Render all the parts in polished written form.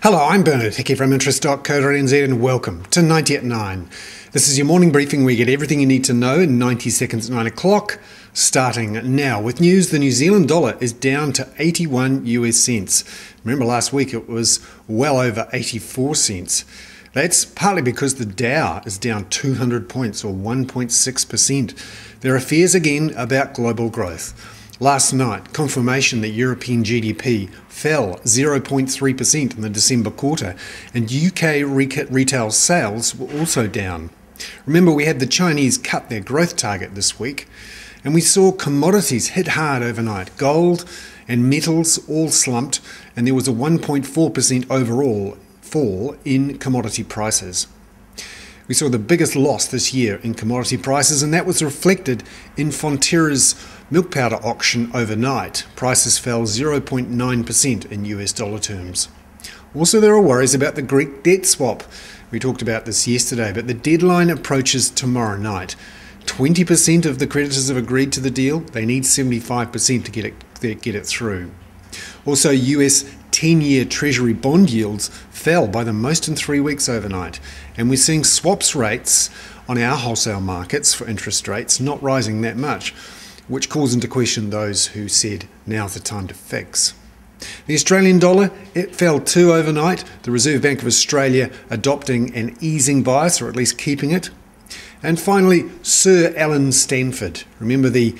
Hello, I'm Bernard Hickey from interest.co.nz and welcome to 90 at 9. This is your morning briefing where you get everything you need to know in 90 seconds at 9 o'clock, starting now with news. The New Zealand dollar is down to 81 US cents. Remember last week it was well over 84 cents. That's partly because the Dow is down 200 points or 1.6%. There are fears again about global growth. Last night, confirmation that European GDP fell 0.3% in the December quarter, and UK retail sales were also down. Remember, we had the Chinese cut their growth target this week, and we saw commodities hit hard overnight. Gold and metals all slumped, and there was a 1.4% overall fall in commodity prices. We saw the biggest loss this year in commodity prices, and that was reflected in Fonterra's milk powder auction overnight. Prices fell 0.9% in US dollar terms. Also, there are worries about the Greek debt swap. We talked about this yesterday, but the deadline approaches tomorrow night. 20% of the creditors have agreed to the deal. They need 75% to get it through. Also, US 10-year Treasury bond yields fell by the most in 3 weeks overnight, and we're seeing swaps rates on our wholesale markets for interest rates not rising that much, which calls into question those who said now's the time to fix. The Australian dollar, it fell too overnight, the Reserve Bank of Australia adopting an easing bias, or at least keeping it. And finally, Sir Alan Stanford, remember the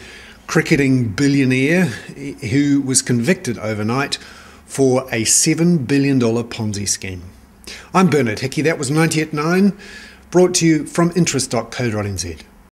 cricketing billionaire who was convicted overnight for a $7 billion Ponzi scheme. I'm Bernard Hickey, that was 90 at 9, brought to you from interest.co.nz.